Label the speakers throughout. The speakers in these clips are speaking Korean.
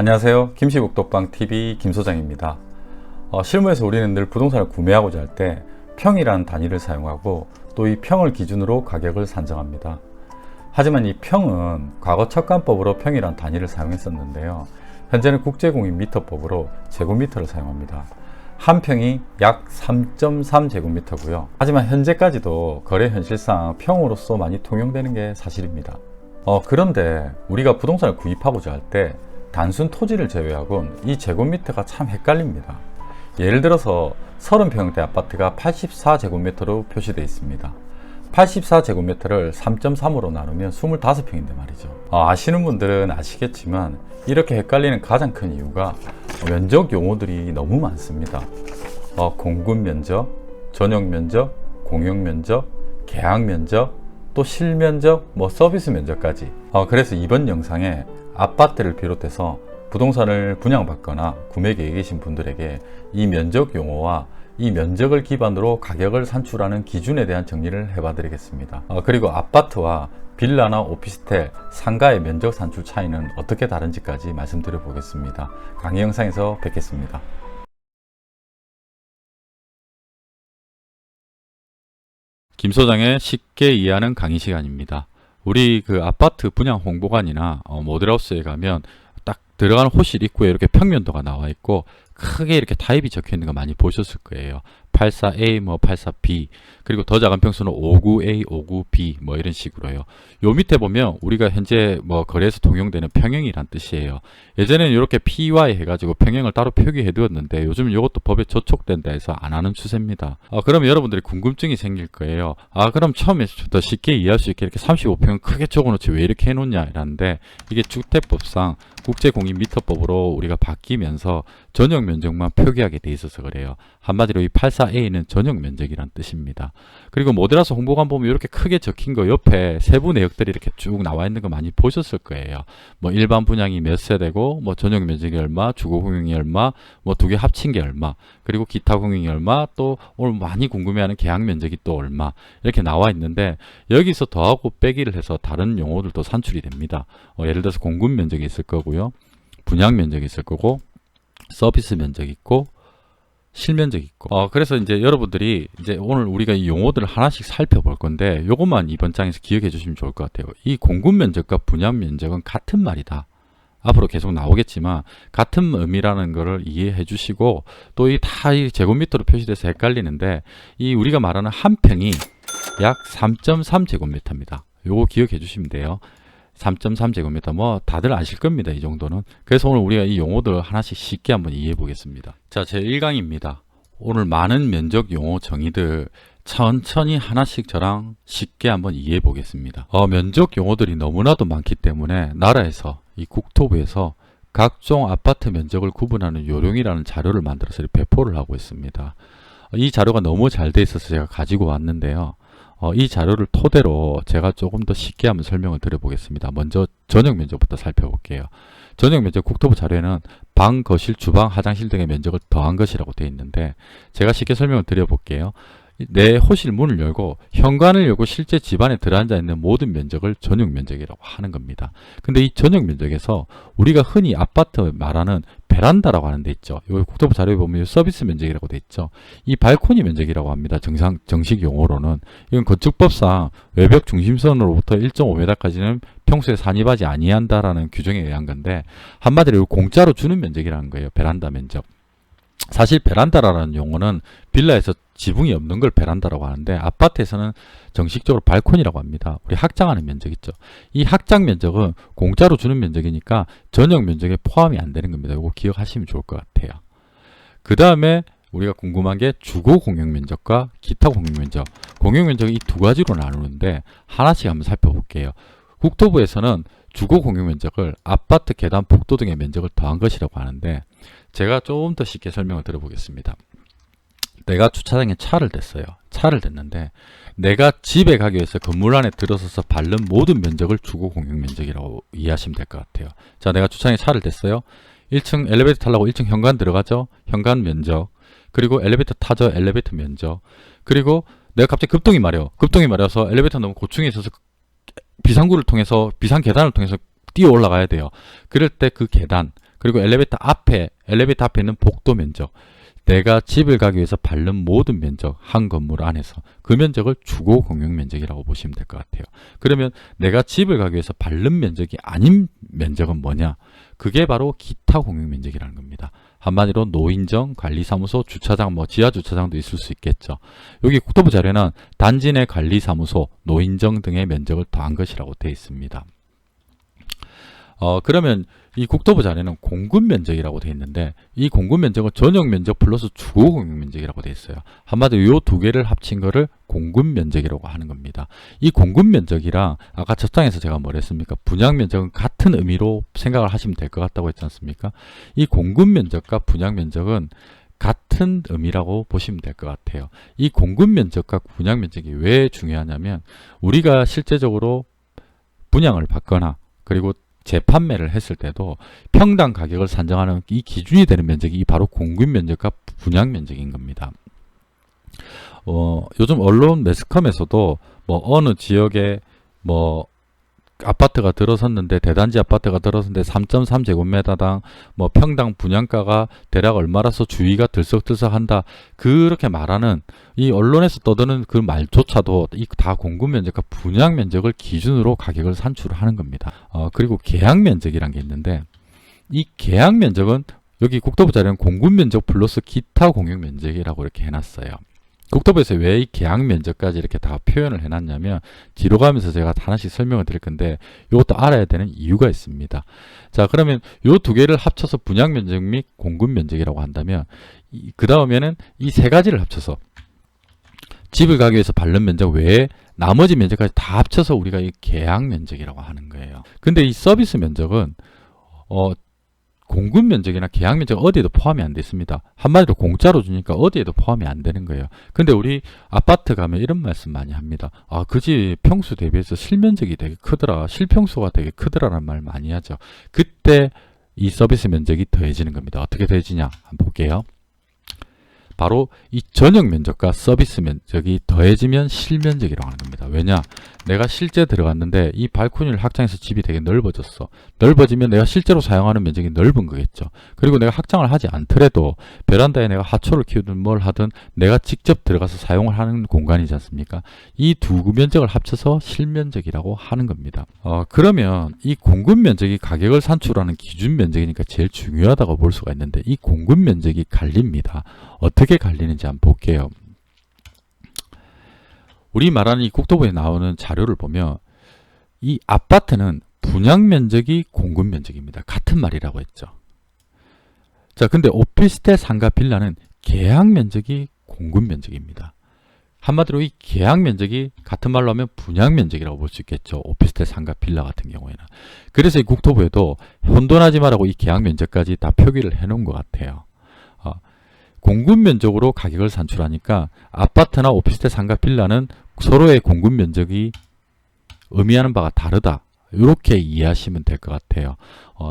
Speaker 1: 안녕하세요. 김씨북독방TV 김소장입니다. 실무에서 우리는 늘 부동산을 구매하고자 할 때 평이라는 단위를 사용하고 또 이 평을 기준으로 가격을 산정합니다. 하지만 이 평은 과거 척간법으로 평이라는 단위를 사용했었는데요. 현재는 국제공인미터법으로 제곱미터를 사용합니다. 한 평이 약 3.3제곱미터고요. 하지만 현재까지도 거래 현실상 평으로서 많이 통용되는 게 사실입니다. 그런데 우리가 부동산을 구입하고자 할 때 단순 토지를 제외하고는 이 제곱미터가 참 헷갈립니다. 예를 들어서 30평대 아파트가 84제곱미터로 표시되어 있습니다. 84제곱미터를 3.3으로 나누면 25평인데 말이죠. 아시는 분들은 아시겠지만 이렇게 헷갈리는 가장 큰 이유가 면적 용어들이 너무 많습니다. 공급 면적, 전용 면적, 공용 면적, 계약 면적, 또 실면적, 서비스 면적까지. 그래서 이번 영상에 아파트를 비롯해서 부동산을 분양받거나 구매 계획에 계신 분들에게 이 면적 용어와 이 면적을 기반으로 가격을 산출하는 기준에 대한 정리를 해봐 드리겠습니다. 그리고 아파트와 빌라나 오피스텔, 상가의 면적 산출 차이는 어떻게 다른지까지 말씀드려 보겠습니다. 강의 영상에서 뵙겠습니다. 김 소장의 쉽게 이해하는 강의 시간입니다. 우리 아파트 분양 홍보관이나 모델하우스에 가면 딱 들어가는 호실 입구에 이렇게 평면도가 나와 있고 크게 이렇게 타입이 적혀 있는 거 많이 보셨을 거예요. 84A, 84B, 그리고 더 작은 평수는 59A, 59B 이런 식으로요. 요 밑에 보면 우리가 현재 거래에서 통용되는 평형이란 뜻이에요. 예전에는 이렇게 PY 해가지고 평형을 따로 표기해 두었는데 요즘은 이것도 법에 저촉된다 해서 안 하는 추세입니다. 그러면 여러분들이 궁금증이 생길 거예요. 그럼 처음에 더 쉽게 이해할 수 있게 이렇게 35평 크게 적어놓지 왜 이렇게 해놓냐 이라는데, 이게 주택법상 국제공인미터법으로 우리가 바뀌면서 전용 면적만 표기하게 돼 있어서 그래요. 한마디로 이 84A는 전용 면적이란 뜻입니다. 그리고 모델하우스 홍보관 보면 이렇게 크게 적힌 거 옆에 세부 내역들이 이렇게 쭉 나와 있는 거 많이 보셨을 거예요. 일반 분양이 몇 세대고, 전용 면적이 얼마, 주거 공용이 얼마, 두 개 합친 게 얼마, 그리고 기타 공용이 얼마, 또 오늘 많이 궁금해하는 계약 면적이 또 얼마, 이렇게 나와 있는데 여기서 더하고 빼기를 해서 다른 용어들도 산출이 됩니다. 예를 들어서 공급 면적이 있을 거고요, 분양 면적이 있을 거고, 서비스 면적이 있고, 실면적이 있고. 그래서 이제 여러분들이 오늘 우리가 이 용어들을 하나씩 살펴볼 건데 요것만 이번 장에서 기억해 주시면 좋을 것 같아요. 이 공급 면적과 분양 면적은 같은 말이다. 앞으로 계속 나오겠지만 같은 의미라는 거를 이해해 주시고, 또 이 제곱미터로 표시돼서 헷갈리는데 이 우리가 말하는 한 평이 약 3.3제곱미터입니다. 요거 기억해 주시면 돼요. 3.3제곱미터 다들 아실 겁니다. 이 정도는. 그래서 오늘 우리가 이 용어들 하나씩 쉽게 한번 이해해 보겠습니다. 자, 제 1강입니다. 오늘 많은 면적 용어 정의들 천천히 하나씩 저랑 쉽게 한번 이해해 보겠습니다. 면적 용어들이 너무나도 많기 때문에 나라에서 이 국토부에서 각종 아파트 면적을 구분하는 요령이라는 자료를 만들어서 배포를 하고 있습니다. 이 자료가 너무 잘 돼 있어서 제가 가지고 왔는데요. 이 자료를 토대로 제가 조금 더 쉽게 한번 설명을 드려보겠습니다. 먼저 전용 면적부터 살펴볼게요. 전용 면적 국토부 자료에는 방, 거실, 주방, 화장실 등의 면적을 더한 것이라고 되어 있는데 제가 쉽게 설명을 드려볼게요. 내 호실 문을 열고 현관을 열고 실제 집안에 들어앉아 있는 모든 면적을 전용 면적이라고 하는 겁니다. 근데 이 전용 면적에서 우리가 흔히 아파트 말하는 베란다라고 하는 데 있죠. 이 국토부 자료에 보면 서비스 면적이라고 돼 있죠. 이 발코니 면적이라고 합니다. 정식 용어로는. 이건 건축법상 외벽 중심선으로부터 1.5m까지는 평소에 산입하지 아니한다라는 규정에 의한 건데, 한마디로 공짜로 주는 면적이라는 거예요. 베란다 면적. 사실 베란다라는 용어는 빌라에서 지붕이 없는 걸 베란다라고 하는데 아파트에서는 정식적으로 발코니라고 합니다. 우리 확장하는 면적 있죠. 이 확장 면적은 공짜로 주는 면적이니까 전용 면적에 포함이 안 되는 겁니다. 이거 기억하시면 좋을 것 같아요. 그 다음에 우리가 궁금한 게 주거 공용 면적과 기타 공용 면적. 공용 면적이 이 두 가지로 나누는데 하나씩 한번 살펴볼게요. 국토부에서는 주거 공용 면적을 아파트, 계단, 복도 등의 면적을 더한 것이라고 하는데 제가 조금 더 쉽게 설명을 드려보겠습니다. 내가 주차장에 차를 댔어요. 차를 댔는데 내가 집에 가기 위해서 건물 안에 들어서서 밟는 모든 면적을 주거 공용 면적이라고 이해하시면 될 것 같아요. 자, 내가 주차장에 차를 댔어요. 1층 엘리베이터 타려고 1층 현관 들어가죠. 현관 면적. 그리고 엘리베이터 타죠. 엘리베이터 면적. 그리고 내가 갑자기 급동이 마려서 엘리베이터 너무 고층에 있어서 비상구를 통해서 비상 계단을 통해서 뛰어 올라가야 돼요. 그럴 때 그 계단, 그리고 엘리베이터 앞에 있는 복도 면적, 내가 집을 가기 위해서 밟는 모든 면적, 한 건물 안에서 그 면적을 주거 공용 면적이라고 보시면 될 것 같아요. 그러면 내가 집을 가기 위해서 밟는 면적이 아닌 면적은 뭐냐? 그게 바로 기타 공용 면적이라는 겁니다. 한마디로 노인정, 관리사무소, 주차장, 지하 주차장도 있을 수 있겠죠. 여기 국토부 자료는 단지 내 관리사무소, 노인정 등의 면적을 더한 것이라고 되어 있습니다. 그러면 이 국토부 자료는 공급 면적이라고 되어 있는데, 이 공급 면적은 전용 면적 플러스 주거 공용 면적이라고 되어 있어요. 한마디로 이 두 개를 합친 거를 공급 면적이라고 하는 겁니다. 이 공급 면적이랑 아까 첫 장에서 제가 뭘 했습니까? 분양 면적은 같은 의미로 생각을 하시면 될 것 같다고 했지 않습니까? 이 공급 면적과 분양 면적은 같은 의미라고 보시면 될 것 같아요. 이 공급 면적과 분양 면적이 왜 중요하냐면, 우리가 실제적으로 분양을 받거나 그리고 재판매를 했을 때도 평당 가격을 산정하는 이 기준이 되는 면적이 바로 공급 면적과 분양 면적인 겁니다. 요즘 언론 매스컴에서도 어느 지역에 아파트가 들어섰는데, 대단지 아파트가 들어섰는데 3.3제곱미터당 평당 분양가가 대략 얼마라서 주위가 들썩들썩한다, 그렇게 말하는 이 언론에서 떠드는 그 말조차도 이 다 공급 면적과 분양 면적을 기준으로 가격을 산출하는 겁니다. 그리고 계약 면적이란 게 있는데, 이 계약 면적은 여기 국토부 자료는 공급 면적 플러스 기타 공용 면적이라고 이렇게 해놨어요. 국토부에서 왜 이 계약 면적까지 이렇게 다 표현을 해놨냐면, 뒤로 가면서 제가 하나씩 설명을 드릴 건데, 이것도 알아야 되는 이유가 있습니다. 자, 그러면 이 두 개를 합쳐서 분양 면적 및 공급 면적이라고 한다면, 그 다음에는 이 세 가지를 합쳐서 집을 가기 위해서 밟는 면적 외에 나머지 면적까지 다 합쳐서 우리가 이 계약 면적이라고 하는 거예요. 근데 이 서비스 면적은 공급 면적이나 계약 면적 어디에도 포함이 안 돼 있습니다. 한마디로 공짜로 주니까 어디에도 포함이 안 되는 거예요. 근데 우리 아파트 가면 이런 말씀 많이 합니다. 그 집 평수 대비해서 실면적이 되게 크더라, 실평수가 되게 크더라라는 말 많이 하죠. 그때 이 서비스 면적이 더해지는 겁니다. 어떻게 더해지냐 한번 볼게요. 바로 이 전용 면적과 서비스 면적이 더해지면 실면적이라고 하는 겁니다. 왜냐? 내가 실제 들어갔는데 이 발코니를 확장해서 집이 되게 넓어졌어. 넓어지면 내가 실제로 사용하는 면적이 넓은 거겠죠. 그리고 내가 확장을 하지 않더라도 베란다에 내가 하초를 키우든 뭘 하든 내가 직접 들어가서 사용을 하는 공간이지 않습니까? 이 두 면적을 합쳐서 실면적이라고 하는 겁니다. 그러면 이 공급 면적이 가격을 산출하는 기준 면적이니까 제일 중요하다고 볼 수가 있는데, 이 공급 면적이 갈립니다. 어떻게 갈리는지 한번 볼게요. 우리 말하는 이 국토부에 나오는 자료를 보면 이 아파트는 분양 면적이 공급 면적입니다. 같은 말이라고 했죠. 자, 근데 오피스텔 상가 빌라는 계약 면적이 공급 면적입니다. 한마디로 이 계약 면적이 같은 말로 하면 분양 면적이라고 볼 수 있겠죠. 오피스텔 상가 빌라 같은 경우에는. 그래서 이 국토부에도 혼돈하지 말라고 이 계약 면적까지 다 표기를 해 놓은 것 같아요. 공급 면적으로 가격을 산출하니까 아파트나 오피스텔 상가 빌라는 서로의 공급 면적이 의미하는 바가 다르다, 이렇게 이해하시면 될 것 같아요.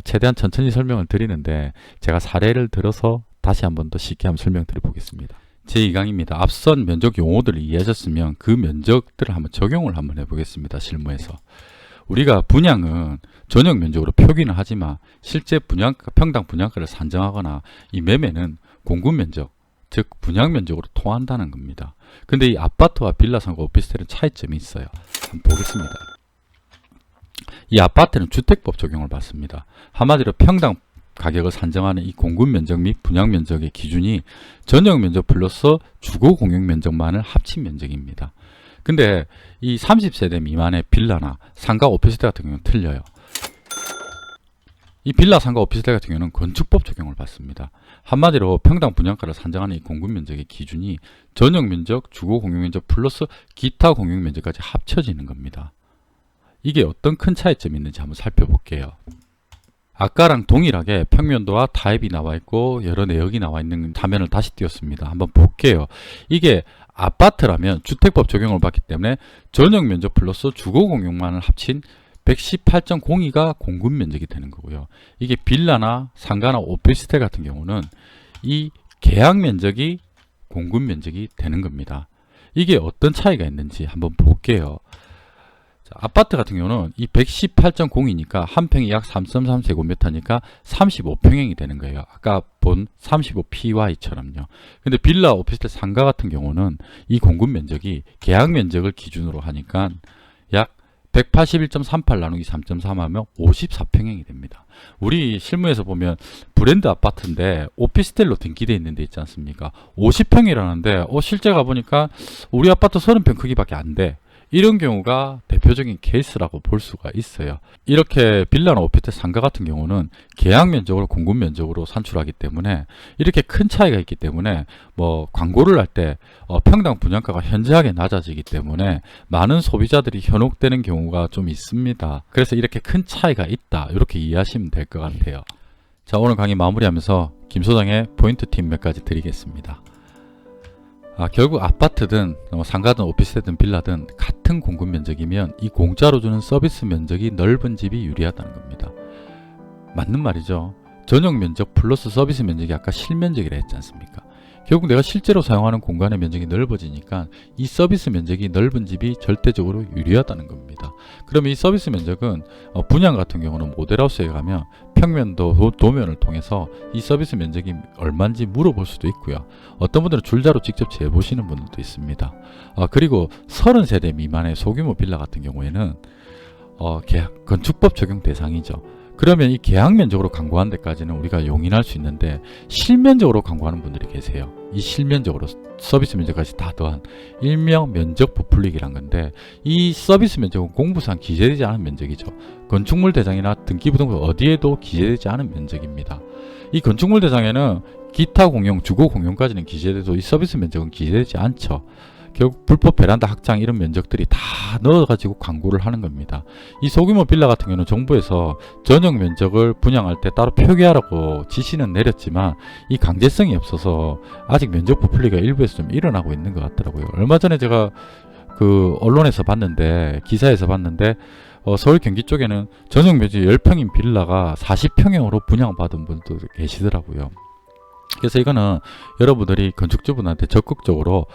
Speaker 1: 최대한 천천히 설명을 드리는데 제가 사례를 들어서 다시 한번 더 쉽게 한번 설명드려 보겠습니다. 제2강입니다. 앞선 면적 용어들을 이해하셨으면 그 면적들을 한번 적용을 한번 해보겠습니다. 실무에서. 우리가 분양은 전용 면적으로 표기는 하지만 실제 평당 분양가를 산정하거나 이 매매는 공급 면적, 즉 분양 면적으로 통한다는 겁니다. 근데 이 아파트와 빌라 상가 오피스텔은 차이점이 있어요. 한번 보겠습니다. 이 아파트는 주택법 적용을 받습니다. 한마디로 평당 가격을 산정하는 이 공급 면적 및 분양 면적의 기준이 전용 면적 플러스 주거 공용 면적만을 합친 면적입니다. 근데 이 30세대 미만의 빌라나 상가 오피스텔 같은 경우는 틀려요. 이 빌라 상가 오피스텔 같은 경우는 건축법 적용을 받습니다. 한마디로 평당 분양가를 산정하는 이 공급 면적의 기준이 전용 면적, 주거 공용 면적 플러스 기타 공용 면적까지 합쳐지는 겁니다. 이게 어떤 큰 차이점이 있는지 한번 살펴볼게요. 아까랑 동일하게 평면도와 타입이 나와 있고 여러 내역이 나와 있는 화면을 다시 띄웠습니다. 한번 볼게요. 이게 아파트라면 주택법 적용을 받기 때문에 전용 면적 플러스 주거 공용만을 합친 118.02가 공급 면적이 되는 거고요. 이게 빌라나 상가나 오피스텔 같은 경우는 이 계약 면적이 공급 면적이 되는 겁니다. 이게 어떤 차이가 있는지 한번 볼게요. 자, 아파트 같은 경우는 이 118.0이니까 한 평이 약 3.3제곱미터니까 35평형이 되는 거예요. 아까 본 35PY처럼요. 근데 빌라, 오피스텔, 상가 같은 경우는 이 공급 면적이 계약 면적을 기준으로 하니까 약 181.38 나누기 3.3 하면 54평형이 됩니다. 우리 실무에서 보면 브랜드 아파트인데 오피스텔로 등기되어 있는 데 있지 않습니까? 50평이라는데 실제 가보니까 우리 아파트 30평 크기밖에 안 돼. 이런 경우가 대표적인 케이스라고 볼 수가 있어요. 이렇게 빌라나 오피스텔 상가 같은 경우는 계약 면적으로 공급 면적으로 산출하기 때문에 이렇게 큰 차이가 있기 때문에 뭐 광고를 할 때 평당 분양가가 현저하게 낮아지기 때문에 많은 소비자들이 현혹되는 경우가 좀 있습니다. 그래서 이렇게 큰 차이가 있다, 이렇게 이해하시면 될 것 같아요. 자, 오늘 강의 마무리하면서 김 소장의 포인트 팁 몇 가지 드리겠습니다. 결국 아파트든 상가든 오피스텔든 빌라든 같은 공급 면적이면 이 공짜로 주는 서비스 면적이 넓은 집이 유리하다는 겁니다. 맞는 말이죠. 전용 면적 플러스 서비스 면적이 아까 실면적이라 했지 않습니까? 결국 내가 실제로 사용하는 공간의 면적이 넓어지니까 이 서비스 면적이 넓은 집이 절대적으로 유리하다는 겁니다. 그러면 이 서비스 면적은 분양 같은 경우는 모델하우스에 가면 평면도 도면을 통해서 이 서비스 면적이 얼마인지 물어볼 수도 있고요. 어떤 분들은 줄자로 직접 재보시는 분들도 있습니다. 그리고 30세대 미만의 소규모 빌라 같은 경우에는 건축법 적용 대상이죠. 그러면 이 계약 면적으로 광고하는 데까지는 우리가 용인할 수 있는데 실면적으로 광고하는 분들이 계세요. 이 실면적으로 서비스 면적까지 다 더한 일명 면적 부풀리기란 건데, 이 서비스 면적은 공부상 기재되지 않은 면적이죠. 건축물 대장이나 등기부등본 어디에도 기재되지 않은 면적입니다. 이 건축물 대장에는 기타 공용, 주거 공용까지는 기재돼도 이 서비스 면적은 기재되지 않죠. 결국 불법 베란다 확장 이런 면적들이 다 넣어가지고 광고를 하는 겁니다. 이 소규모 빌라 같은 경우는 정부에서 전용 면적을 분양할 때 따로 표기하라고 지시는 내렸지만 이 강제성이 없어서 아직 면적 부풀리가 일부에서 좀 일어나고 있는 것 같더라고요. 얼마 전에 제가 언론에서 봤는데, 기사에서 봤는데 서울 경기 쪽에는 전용 면적 10평인 빌라가 40평형으로 분양받은 분도 계시더라고요. 그래서 이거는 여러분들이 건축주분한테 적극적으로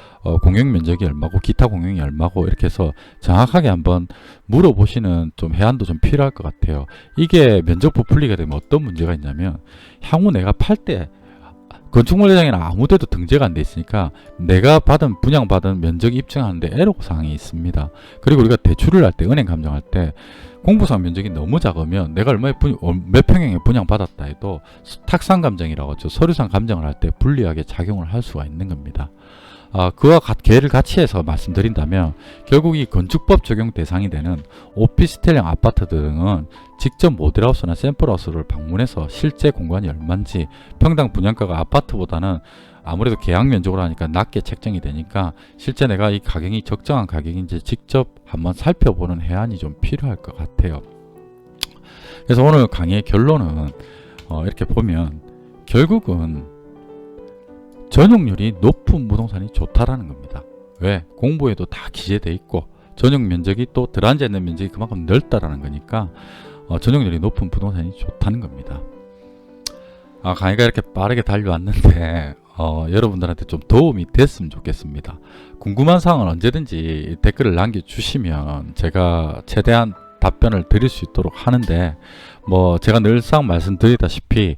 Speaker 1: 공용 면적이 얼마고 기타 공용이 얼마고 이렇게 해서 정확하게 한번 물어보시는 좀 해안도 좀 필요할 것 같아요. 이게 면적 부풀리가 되면 어떤 문제가 있냐면, 향후 내가 팔 때 건축물 대장에는 아무 데도 등재가 안 돼 있으니까 내가 분양받은 면적이 입증하는데 애로사항이 있습니다. 그리고 우리가 대출을 할 때, 은행 감정할 때 공부상 면적이 너무 작으면 내가 몇 평형에 분양받았다 해도 탁상 감정이라고 하죠. 서류상 감정을 할 때 불리하게 작용을 할 수가 있는 겁니다. 그와 계를 같이 해서 말씀드린다면, 결국 이 건축법 적용 대상이 되는 오피스텔형 아파트 등은 직접 모델하우스나 샘플하우스를 방문해서 실제 공간이 얼마인지, 평당 분양가가 아파트보다는 아무래도 계약 면적으로 하니까 낮게 책정이 되니까 실제 내가 이 가격이 적정한 가격인지 직접 한번 살펴보는 해안이 좀 필요할 것 같아요. 그래서 오늘 강의의 결론은 이렇게 보면 결국은 전용률이 높은 부동산이 좋다라는 겁니다. 왜? 공부에도 다 기재되어 있고 전용 면적이 또 들어앉아 있는 면적이 그만큼 넓다라는 거니까 전용률이 높은 부동산이 좋다는 겁니다. 강의가 이렇게 빠르게 달려왔는데 여러분들한테 좀 도움이 됐으면 좋겠습니다. 궁금한 사항은 언제든지 댓글을 남겨주시면 제가 최대한 답변을 드릴 수 있도록 하는데, 제가 늘상 말씀드리다시피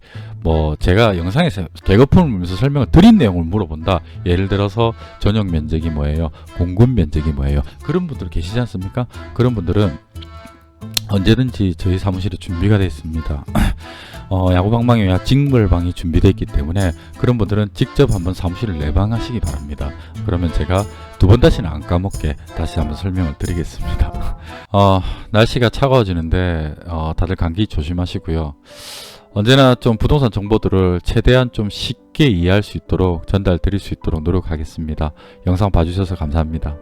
Speaker 1: 제가 영상에서 개거품을 보면서 설명을 드린 내용을 물어본다. 예를 들어서 전용 면적이 뭐예요? 공급 면적이 뭐예요? 그런 분들 계시지 않습니까? 그런 분들은 언제든지 저희 사무실에 준비가 되어 있습니다. 야구방망이와 직물방이 준비되어 있기 때문에 그런 분들은 직접 한번 사무실을 내방하시기 바랍니다. 그러면 제가 두 번 다시는 안 까먹게 다시 한번 설명을 드리겠습니다. 날씨가 차가워지는데 다들 감기 조심하시고요. 언제나 좀 부동산 정보들을 최대한 좀 쉽게 이해할 수 있도록 전달 드릴 수 있도록 노력하겠습니다. 영상 봐주셔서 감사합니다.